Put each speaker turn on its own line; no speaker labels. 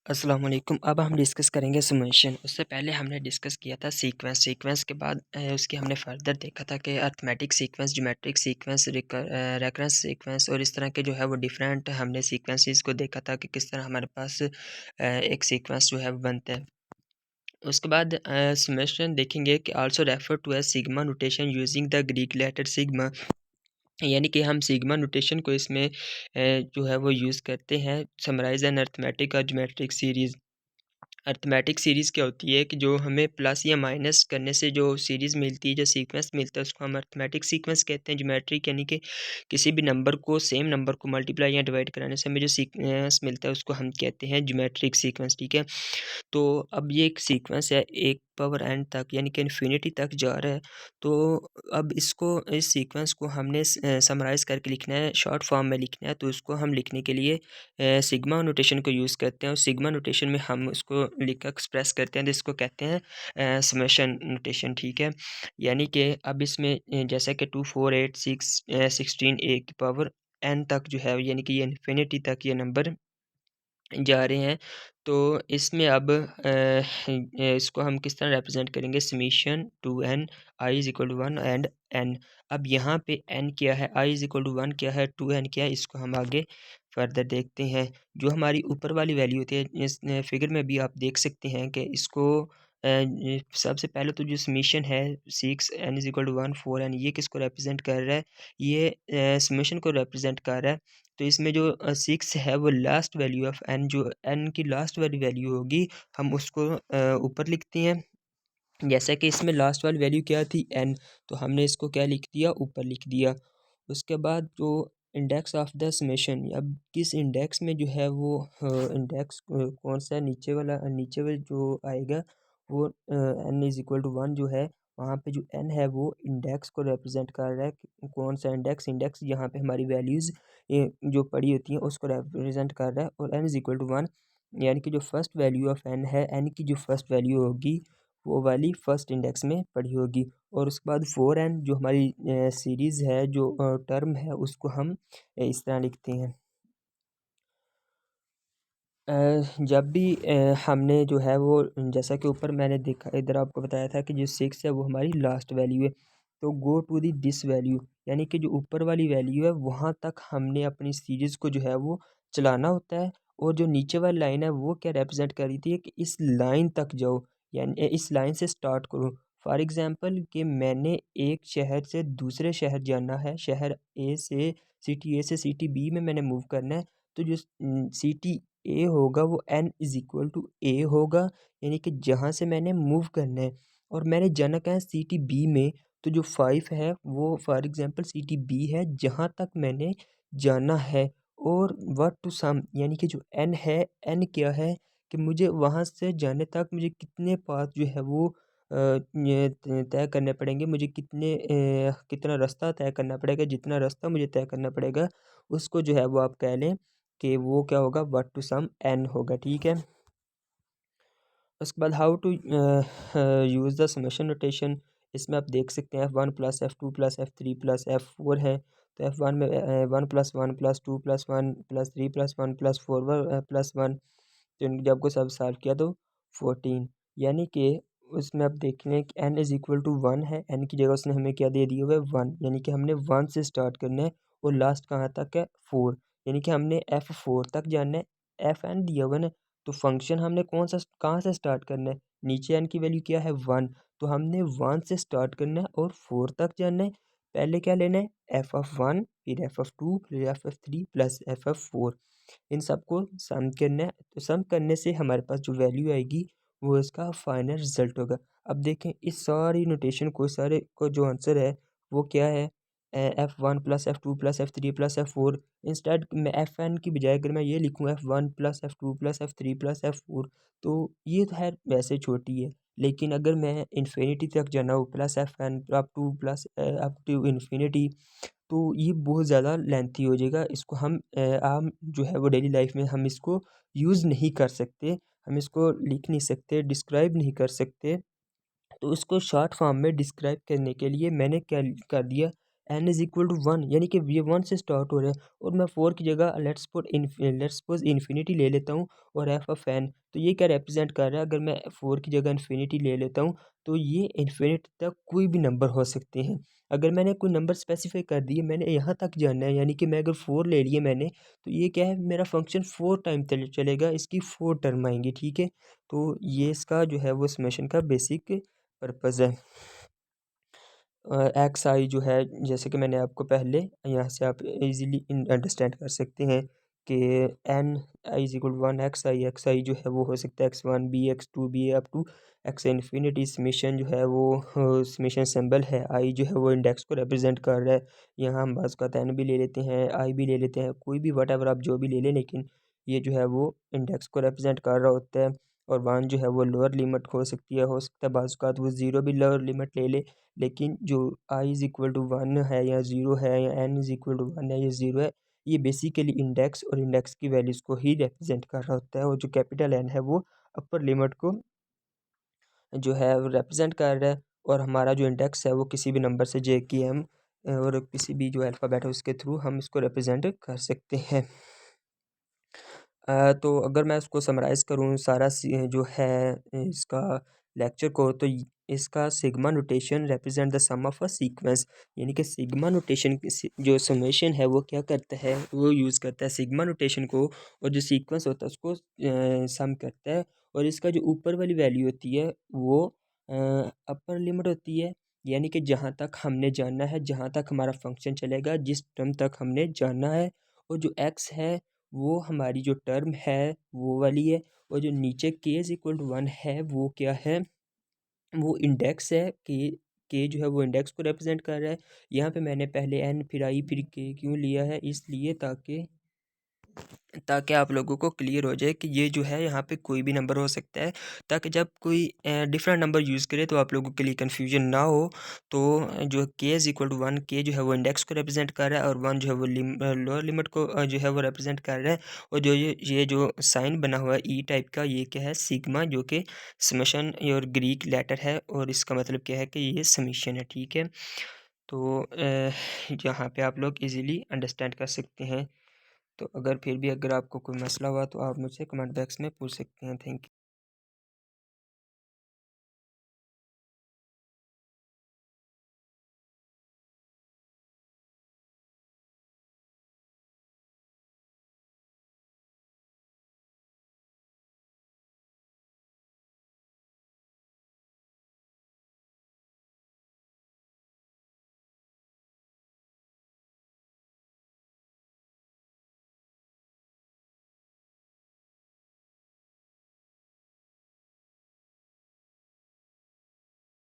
अस्सलाम वालेकुम। अब हम डिस्कस करेंगे समेशन। उससे पहले हमने डिस्कस किया था सीक्वेंस। सीक्वेंस के बाद उसकी हमने फर्दर देखा था कि arithmetic sequence, geometric sequence, recurrence sequence और इस तरह के जो है वो डिफरेंट हमने सीक्वेंसेस को देखा था कि किस तरह हमारे पास एक सीक्वेंस जो है वो बनता है। उसके बाद समेशन देखेंगे कि also refer to as sigma notation using the Greek letter sigma, यानी कि हम सिग्मा नोटेशन को इसमें जो है वो यूज़ करते हैं समराइज एन अरिथमेटिक और ज्योमेट्रिक सीरीज़। अरिथमेटिक सीरीज़ क्या होती है कि जो हमें प्लस या माइनस करने से जो सीरीज़ मिलती है, जो सीक्वेंस मिलता है, उसको हम अरिथमेटिक सीक्वेंस कहते हैं। ज्योमेट्रिक यानी कि किसी भी नंबर को, सेम नंबर को मल्टीप्लाई या डिवाइड कराने से हमें जो सीक्वेंस मिलता है उसको हम कहते हैं ज्योमेट्रिक सीक्वेंस, ठीक है। तो अब ये एक सीक्वेंस है 1 पावर n तक, यानी कि इन्फिनिटी तक जा रहा है। तो अब इस सीक्वेंस को हमने समराइज़ करके लिखना है, शॉर्ट फॉर्म में लिखना है। तो उसको हम लिखने के लिए सिग्मा नोटेशन को यूज़ करते हैं और सिग्मा नोटेशन में हम उसको लिख एक्सप्रेस करते हैं, तो इसको कहते हैं समेशन नोटेशन, ठीक है। यानी कि अब इसमें जैसा कि 2 4 8 6 16 a की पावर n तक जो है, यानी कि ये इन्फिनिटी तक ये नंबर जा रहे हैं। तो इसमें अब इसको हम किस तरह रिप्रेजेंट करेंगे, summation to n I is equal to 1 and n। अब यहाँ पे n क्या है, I इज़ इक्वल टू 1 क्या है, 2n क्या है, इसको हम आगे फर्दर देखते हैं। जो हमारी ऊपर वाली वैल्यू होती है, इस फिगर में भी आप देख सकते हैं कि इसको सबसे पहले तो जो समेशन है 6n is equal to 1 4n, ये किसको रिप्रेजेंट कर रहा है, ये समेशन को रिप्रेजेंट कर रहा है। तो इसमें जो 6 है वो लास्ट वैल्यू ऑफ n, जो n की लास्ट वाली वैल्यू होगी हम उसको ऊपर लिखते हैं। जैसा कि इसमें लास्ट वाली वैल्यू क्या थी, n, तो हमने इसको क्या लिख दिया, ऊपर लिख दिया। उसके बाद जो इंडेक्स ऑफ द समेशन, अब किस इंडेक्स में जो है वो इंडेक्स कौन सा है, नीचे वाला जो आएगा वो n इज़ इक्वल टू 1 जो है, वहाँ पे जो n है वो इंडेक्स को रिप्रेजेंट कर रहा है कौन सा इंडेक्स, यहाँ पे हमारी वैल्यूज़ जो पड़ी होती हैं उसको रिप्रेजेंट कर रहा है। और n इज़ इक्वल टू 1, यानी कि जो फर्स्ट वैल्यू ऑफ n है, n की जो फर्स्ट वैल्यू होगी वो वाली फर्स्ट इंडेक्स में पड़ी होगी। और उसके बाद 4n जो हमारी सीरीज़ है, जो टर्म है, उसको हम इस तरह लिखते हैं। जब भी हमने जो है वो, जैसा कि ऊपर मैंने देखा, इधर आपको बताया था कि जो 6 है वो हमारी लास्ट वैल्यू है। तो go to the this value, यानी कि जो ऊपर वाली वैल्यू है वहाँ तक हमने अपनी सीरीज़ को जो है वो चलाना होता है। और जो नीचे वाली लाइन है वो क्या रिप्रेजेंट कर रही थी कि इस लाइन तक जाओ, यानी इस लाइन से स्टार्ट करो। फॉर एग्ज़ाम्पल कि मैंने एक शहर से दूसरे शहर जाना है, शहर ए से सिटी बी में मैंने मूव करना है। तो जो सिटी ए होगा वो n इज़ इक्वल टू ए होगा, यानी कि जहाँ से मैंने मूव करना है। और मैंने जाना कहाँ है, सिटी बी में। तो जो 5 है वो फॉर एग्ज़ाम्पल सिटी बी है जहाँ तक मैंने जाना है। और व्हाट टू सम, यानी कि जो n है, n क्या है कि मुझे वहाँ से जाने तक मुझे कितने पाथ जो है वो ये तय करने पड़ेंगे, मुझे कितना रास्ता तय करना पड़ेगा। जितना रास्ता मुझे तय करना पड़ेगा उसको जो है वो आप कह लें कि वो क्या होगा, व्हाट टू सम n होगा, ठीक है। उसके बाद how to use the summation notation, इसमें आप देख सकते हैं F1 plus F2 plus F3 plus F4 है। तो F1 में 1 plus 2 plus 1 plus 3 plus 1 plus 4 plus 1, तो जब को सब सॉल्व किया तो 14, यानी कि उसमें आप देख लें कि n इज़ इक्वल टू 1 है, n की जगह उसने हमें क्या दे दिया हुआ है 1, यानी कि हमने 1 से स्टार्ट करना है और लास्ट कहाँ तक है 4, यानी कि हमने F4 तक जाना है। Fn दिया हुआ है ना, तो फंक्शन हमने कौन सा कहाँ से स्टार्ट करना है, नीचे n की वैल्यू क्या है 1, तो हमने 1 से स्टार्ट करना है और 4 तक जाना है। पहले क्या लेना है, f(1), फिर f(2), फिर f(3) प्लस f(4), इन सबको सम करना है। तो सम करने से हमारे पास जो वैल्यू आएगी वो इसका फाइनल रिजल्ट होगा। अब देखें इस सारी नोटेशन को, सारे को जो आंसर है वो क्या है, F1 plus F2 plus F3 plus F4। Instead मैं Fn की बजाय अगर मैं ये लिखूँ F1 plus F2 plus F3 plus F4, तो ये तो है वैसे छोटी है। लेकिन अगर मैं इन्फिनिटी तक जाना हो, plus Fn up to infinity, तो ये बहुत ज़्यादा लेंथी हो जाएगा। इसको हम आम जो है वो डेली लाइफ में हम इसको यूज़ नहीं कर सकते, हम इसको लिख नहीं सकते, डिस्क्राइब नहीं कर सकते। तो इसको शॉर्ट फॉर्म में डिस्क्राइब करने के लिए मैंने क्या कर दिया, n इज इक्वल टू 1, यानी कि ये 1 से स्टार्ट हो रहा है, और मैं 4 की जगह लेट्स सपोज इन्फिनिटी ले लेता हूँ और एफ ऑफ एन, तो ये क्या रिप्रेजेंट कर रहा है? अगर मैं 4 की जगह इन्फिनिटी ले लेता हूँ तो ये इन्फिनिटी तक कोई भी नंबर हो सकते हैं। अगर मैंने कोई नंबर स्पेसिफाई कर दिए, मैंने यहाँ तक जानना है, यानी कि मैं अगर 4 ले लिए मैंने, तो ये क्या है, मेरा फंक्शन 4 टाइम चलेगा, इसकी 4 टर्म आएंगी, ठीक है। तो ये इसका जो है वो समेशन का बेसिक पर्पज़ है। एक्स आई जो है, जैसे कि मैंने आपको पहले यहाँ से आप इजीली अंडरस्टैंड कर सकते हैं कि n i is equal one x i जो है वो हो सकता है x one b x two b up to x infinity. Summation जो है वो समेशन सिंबल है, आई जो है वो इंडेक्स को रिप्रेजेंट कर रहा है। यहाँ हम बाज़ का एन भी ले लेते हैं, आई भी ले लेते हैं, कोई भी वट एवर आप जो भी ले लें, लेकिन ये जो है वो इंडेक्स को रिप्रेजेंट कर रहा होता है। और वन जो है वो लोअर लिमिट हो सकती है, हो सकता है बाज़ का वो ज़ीरो भी लोअर लिमिट ले ले, लेकिन जो I is equal to one है या ज़ीरो है या N is equal to one है या ज़ीरो है, ये बेसिकली इंडेक्स और इंडेक्स की वैल्यूज़ को ही रिप्रेजेंट कर रहा होता है। और जो कैपिटल एन है वो अपर लिमिट को जो है रिप्रेजेंट कर रहा है, और हमारा जो इंडेक्स है वो किसी भी नंबर से जे की एम और किसी भी जो अल्फ़ाबेट है उसके थ्रू हम इसको रिप्रेजेंट कर सकते हैं। तो अगर मैं उसको समराइज़ करूँ सारा जो है इसका लेक्चर को, तो इसका sigma notation represent the sum of a sequence, यानी कि सिग्मा नोटेशन जो समेशन है वो क्या करता है, वो यूज़ करता है सिग्मा नोटेशन को, और जो सीक्वेंस होता है उसको सम करता है। और इसका जो ऊपर वाली वैल्यू होती है वो अपर लिमिट होती है, यानी कि जहाँ तक हमने जानना है, जहाँ तक हमारा फंक्शन चलेगा, जिस टर्म तक हमने जानना है। और जो एक्स है वो हमारी जो टर्म है वो वाली है, और जो नीचे के इज इक्वल टू वन है वो क्या है, वो इंडेक्स है। के जो है वो इंडेक्स को रिप्रेजेंट कर रहा है। यहाँ पे मैंने पहले एन फिर आई फिर के क्यों लिया है, इसलिए ताकि आप लोगों को क्लियर हो जाए कि ये जो है यहाँ पे कोई भी नंबर हो सकता है, ताकि जब कोई डिफरेंट नंबर यूज़ करे तो आप लोगों के लिए कन्फ्यूजन ना हो। तो जो के इज़ इक्वल टू वन, के जो है वो इंडेक्स को रिप्रेजेंट कर रहा है, और वन जो है वो लोअर लिमिट को जो है वो रिप्रेजेंट कर रहा है। और जो ये जो साइन बना हुआ है ई टाइप का, ये क्या है, सिग्मा, जो कि समेशन और ग्रीक लेटर है, और इसका मतलब क्या है कि ये समीशन है, ठीक है। तो यहाँ पे आप लोग इजीली अंडरस्टैंड कर सकते हैं। तो अगर फिर भी अगर आपको कोई मसला हुआ तो आप मुझसे कमेंट बॉक्स में पूछ सकते हैं। Thank you.